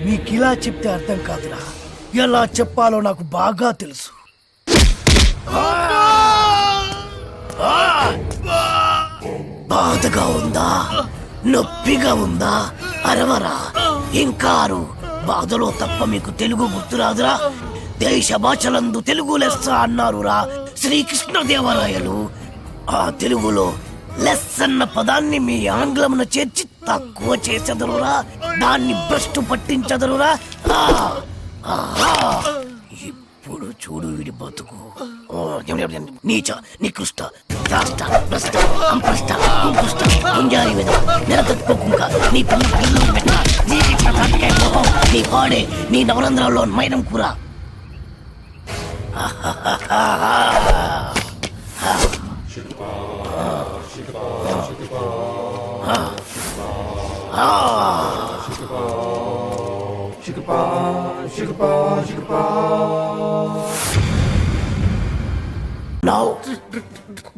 మీకిలా చెప్తే అర్థం కాదురా, ఎలా చెప్పాలో నాకు బాగా తెలుసు. బాధగా ఉందా, నొప్పిగా ఉందా? అరవరా, ఇంకారు. బాధలో తప్ప మీకు తెలుగు గుర్తురాదురా? దేశ భాషలందు తెలుగు లెస్స అన్నారురా శ్రీకృష్ణదేవరాయలు. ఆ తెలుగులో లెస్ అన్న పదాన్ని మీ ఆంగ్లమున చేర్చి తక్కువ చేసెదరురా, దాన్ని భ్రష్టు పట్టించదరురా. ఇప్పుడు చూడు వీడి బతుకు. నీచ, నికృష్ట, రాష్ట్ర, భ్రష్ట, అంప్రష్ట, కుంకుష్ట, గుంజారి మీద నెలతక్కుకుంక నీ పిల్ల పిల్లలు పెట్ట నీ పాడే నీ నవరంధ్రాల్లో మైనం కూర.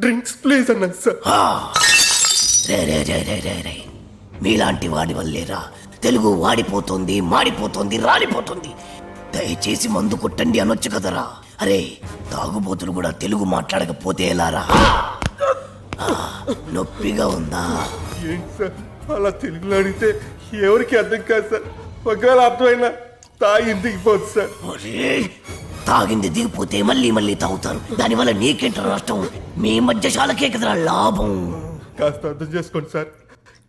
డ్రింక్స్ ప్లీజ్ అన్నాను సార్. రే మీలాంటి వాడి వల్లేరా తెలుగు వాడిపోతుంది, మాడిపోతుంది, రాలిపోతుంది. దయచేసి మందు కొట్టండి అనొచ్చు కదరా. అరే, తాగుబోతులు కూడా తెలుగు మాట్లాడకపోతే ఎలారా? నొప్పిగా ఉందా? ఏంటి సార్ అలా తెలుగులో అడిగితే ఎవరికి అర్థం కాదు సార్. ఒకవేళ అర్థమైనా తాగి దిగిపోదు సార్. తాగింది దిగిపోతే మళ్ళీ మళ్ళీ తాగుతారు. దానివల్ల నీకేంట నష్టం? మీ మధ్యశాలకే కదరా లాభం. కాస్త అర్థం చేసుకోండి సార్.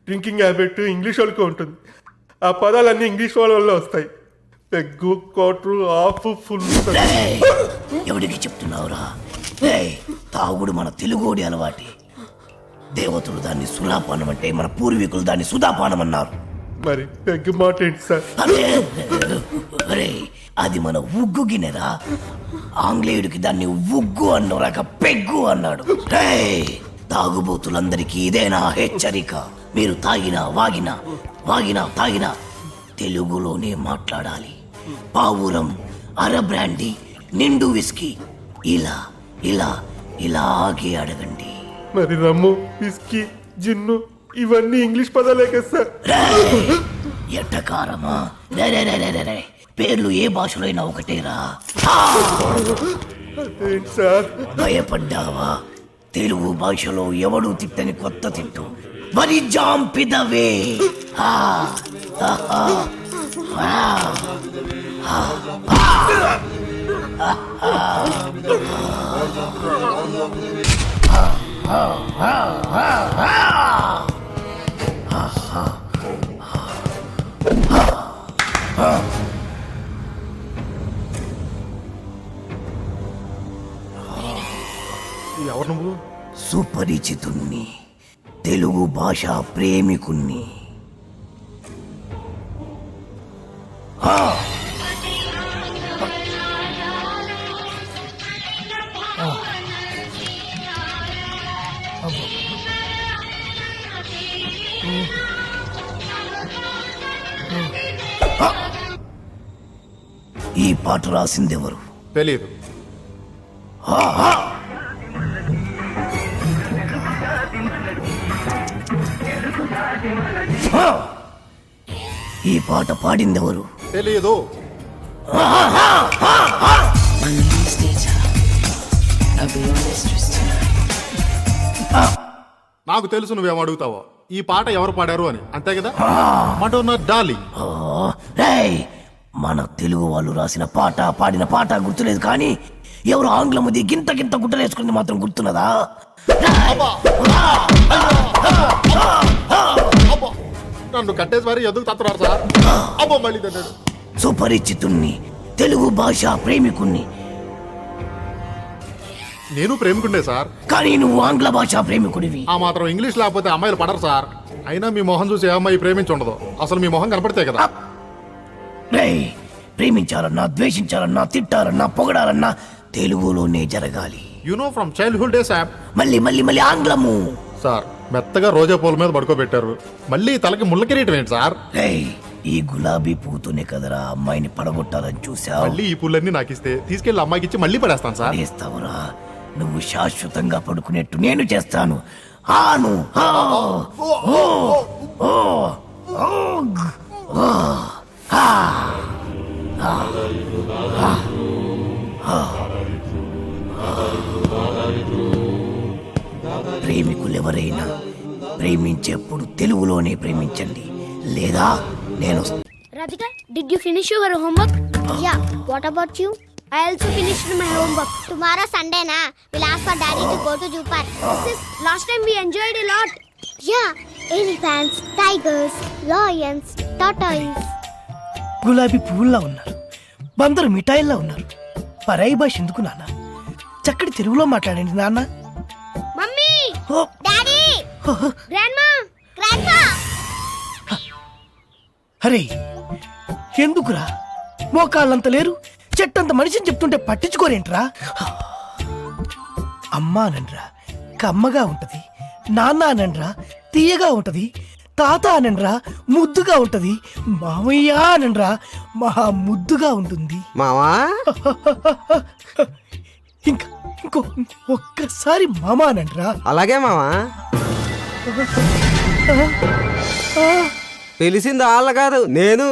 డ్రింకింగ్ హ్యాబిట్ ఇంగ్లీష్ వాళ్ళకి ఉంటుంది. ఆ పదాలన్నీ ఇంగ్లీష్ వాళ్ళ వల్ల వస్తాయి. Peg, quarter, half, full. ఎవడికి చెప్తున్నావురా? తాగుడు మన తెలుగోడి అలవాటి. దేవతలు దాన్ని సులాపానం అంటే, మన పూర్వీకులు దాన్ని సుధాపానం అన్నారు. మరి పెగ్గు మాట ఏంటి సార్? అరే, అది మన ఉగ్గు గిన్నెరా. ఆంగ్లేయుడికి దాన్ని ఉగ్గు అన్నరాక పెగ్గు అన్నాడు. తాగుబోతులందరికీ ఇదేనా హెచ్చరిక? మీరు తాగినా తాగినా తెలుగులోనే మాట్లాడాలి. పావురం, అర బ్రాండీ, నిండు విస్కీ ఇలా ఇలా ఇలాగే అడగండి. మరి రమ్ము, విస్కీ, జిన్ను ఇవన్నీ ఇంగ్లీష్ పదాలే కదా సార్. ఎట్టకారమా? పేర్లు ఏ భాషలో అయినా ఒకటేరా. అదేంటి సార్? భయపడ్డావా? తెలుగు భాషలో ఎవడు తిట్టని కొత్త తిట్టు మరి జాంపిదవే. ఎవరు నువ్వు? సుపరిచితుణ్ణి, తెలుగు భాష ప్రేమికుణ్ణి. ఈ పాట రాసిందెవరు? తెలియదు. ఈ పాట పాడిందెవరు? తెలియదు. నాకు తెలుసు నువ్వేం అడుగుతావో. ఈ పాట ఎవరు పాడారు అని, అంతే కదా? Madonna darling. మన తెలుగు వాళ్ళు రాసిన పాట, పాడిన పాట గుర్తులేదు, కానీ ఎవరు ఆంగ్లముది గింత గింత గుట్టలేసుకుంది మాత్రం గుర్తున్నదా? నన్ను కట్టేసి మరి ఎందుకు తత్తున్నారు సార్? అబ్బో మళ్ళీ తన్నాడు. సుపరిచితుణ్ణి, తెలుగు భాష ప్రేమికుణ్ణి. నేను ప్రేమికుండే సార్, కానీ నువ్వు ఆంగ్ల భాష ప్రేమికుడివి. ఆ మాత్రం ఇంగ్లీష్ లేకపోతే అమ్మాయిలు పడరు సార్. అయినా మీ మొహం చూసి ఏ అమ్మాయి ప్రేమించుండదు. అసలు మీ మొహం కనపడితే కదా. ప్రేమించాలన్నా, ద్వేషించాలన్నా, తిట్టాలన్నా, పొగడాలన్నా తెలుగులోనే జరగాలి. You know from childhood days. మళ్ళీ మళ్ళీ మళ్ళీ ఆంగ్లము సార్. మెత్తగా రోజా పూల మీద పడుకోబెట్టారు, మళ్ళీ తలకి ముళ్ళ కిరీటం ఏంటి సార్? ఈ గులాబీ పూతోనే కదరా అమ్మాయిని పడగొట్టాలని చూసావు. మళ్ళీ ఈ పూలన్నీ నాకు ఇస్తే తీసుకెళ్లి అమ్మాయికి ఇచ్చి మళ్ళీ పడేస్తాను సార్. చేస్తావురా? నువ్వు శాశ్వతంగా పడుకునేట్టు నేను చేస్తాను. ఆను ఆ ప్రేమించేప్పుడు తెలుగులోనే ప్రేమించండి, లేదా నేను Radhika, did you finish your homework? Yeah. What about you? I also finished my homework. Tomorrow Sunday na, we'll ask for daddy to go to zoo park. Sis, last time we enjoyed a lot. Yeah, elephants, tigers, lions, tortoise. గులాబీ పువ్వుల్లా ఉన్నారు, బందరు మిఠాయిల్లా ఉన్నారు. పరాయి భాష ఎందుకు నాన్న? చక్కటి తెలుగులో మాట్లాడండి నాన్న. Mummy! ఓ, Daddy! Grandma! Grandpa! అరే ఎందుకురా? మోకాళ్ళంత లేరు, చెట్టంత మనిషిని చెప్తుంటే పట్టించుకోరేంట్రా? అమ్మా అనండ్రా కమ్మగా ఉంటది, నాన్న అనండ్రా తీయగా ఉంటది, తాత అనండ్రా ముద్దుగా ఉంటది, మామయ్య అనండ్రా మహా ముద్దుగా ఉంటుంది. మావా ఇంకో ఒక్కసారి మామ అనండ్రా. అలాగే మావా. పిలిచింది వాళ్ళ కాదు, నేను.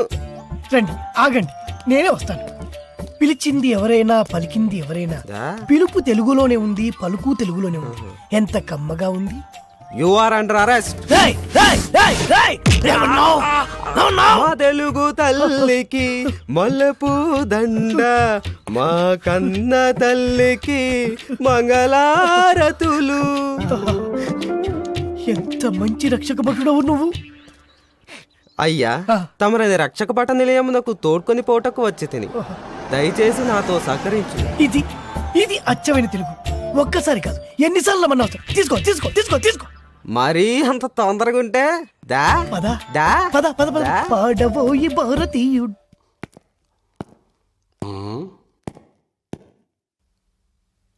రండి ఆగండి, నేనే వస్తాను. పిలిచింది ఎవరైనా పలికింది ఎవరైనా, దా. పిలుపు తెలుగులోనే ఉంది, పలుకు తెలుగులోనే ఉంది. ఎంత కమ్మగా ఉంది. You are under arrest. రేయ్, రేయ్, రేయ్, రేయ్! ఏమన్నావ్? ఏమన్నావ్? మా తెలుగు తల్లికి మల్లెపూ దండ, మా కన్న తల్లికి మంగళారతులు. ఎంత మంచి రక్షక భటుడవు నువ్వు. అయ్యా, తమరది రక్షక పట నిలయమునకు తోడ్కొని పోటకు వచ్చి తిని దయచేసి నాతో సహకరించు. ఇది ఇది అచ్చమైన తెలుగు. ఒక్కసారి కాదు, ఎన్నిసార్లు మన అవసరం. తీసుకో తీసుకో తీసుకో తీసుకో. మరీ అంత తొందరగా ఉంటే దా పద దా పద పద పద. దా. పాడబోయి భారతీయుడు.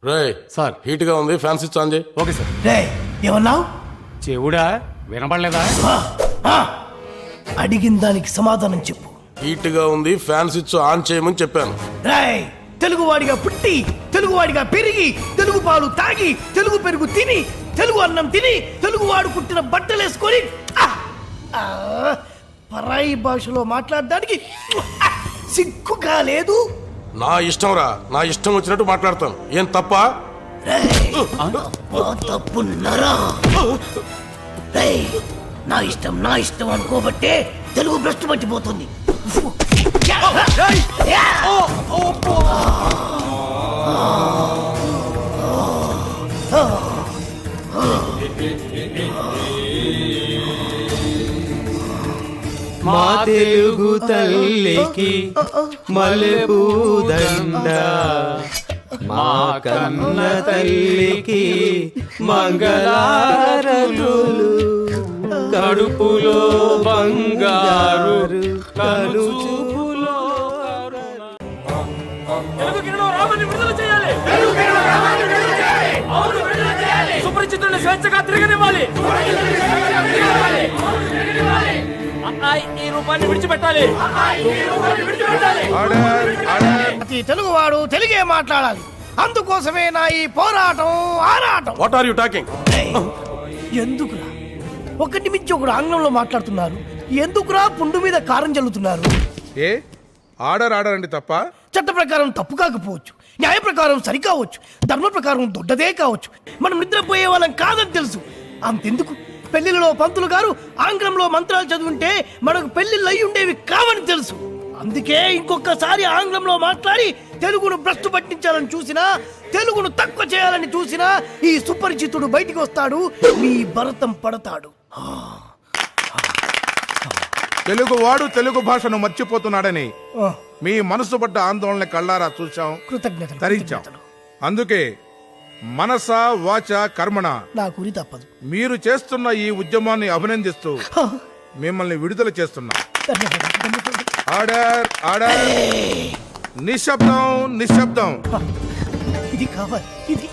రే సార్ హీట్ గా ఉంది, ఫ్యాన్ స్విచ్ ఆన్ చేయి. Okay sir. రేయ్, ఏమన్నావ్? చెవుడా వినపడలేదా? అడిగిన దానికి సమాధానం చెప్పు. హీట్ గా ఉంది, ఫ్యాన్ స్విచ్ ఆన్ చేయమని చెప్పాను. రాయ్, తెలుగువాడిగా పుట్టి, తెలుగువాడిగా పెరిగి, తెలుగు పాలు తాగి, తెలుగు పెరుగు తిని, తెలుగు అన్నం తిని, తెలుగువాడు పుట్టిన బట్టలేసుకొని పరాయి భాషలో మాట్లాడడానికి సిగ్గుగా లేదు. నా ఇష్టం రా, నా ఇష్టం వచ్చినట్టు మాట్లాడతాను. ఏం తప్ప? తప్పున్నారా? నా ఇష్టం అనుకోబట్టే తెలుగు భ్రష్టు పట్టిపోతుంది. మా తెలుగు తల్లికి మల్లెపూ దండ, మా కన్న తల్లికి మంగళారతులు. కడుపులో బంగారు కనుచూపులో సుపరిచితుల్ని స్వేచ్ఛగా తిరగనివ్వాలి. ఈ రూపాన్ని విడిచిపెట్టాలి. ప్రతి తెలుగువాడు తెలుగే మాట్లాడాలి. అందుకోసమే నా ఈ పోరాటం ఆరాటం. What are you talking? ఎందుకురా ఒకటి మించి ఒకడు ఆంగ్లంలో మాట్లాడుతున్నారు? ఎందుకురా పుండు మీద కారం చల్లుతున్నారు? ఏ ఆర్డర్ అండి తప్ప. చట్ట ప్రకారం తప్పు కాకపోవచ్చు, న్యాయ ప్రకారం సరికావచ్చు, ధర్మ ప్రకారం దొడ్డదే కావచ్చు. మనం నిద్రపోయే వాళ్ళం కాదని తెలుసు. అంతెందుకు, పెళ్లిలో పంతులు గారు ఆంగ్లంలో మంత్రాలు చదువుంటే మనకు పెళ్లిళ్ళు అయి ఉండేవి కావని తెలుసు. అందుకే ఇంకొకసారి ఆంగ్లంలో మాట్లాడి తెలుగును భ్రష్టు పట్టించాలని చూసినా, తెలుగును తక్కువ చేయాలని చూసినా ఈ సుపరిచితుడు బయటికి వస్తాడు, మీ భరతం పడతాడు. తెలుగు వాడు తెలుగు భాషను మర్చిపోతున్నాడని ఆ, మీ మనసు పడ్డ ఆందోళన కళ్ళారా చూశాం, కృతజ్ఞతలు, తరించాం. కృతజ్ఞతలు. అందుకే మనస వాచ కర్మణ నా గురి తప్పదు. మీరు చేస్తున్న ఈ ఉద్యమాన్ని అభినందిస్తూ హా, మిమ్మల్ని విడుదల చేస్తున్నా. ధన్యవాదాలు, ధన్యవాదాలు. ఆర్డర్ నిశ్శబ్దం నిశ్శబ్దం. ఇది కావాలి, ఇది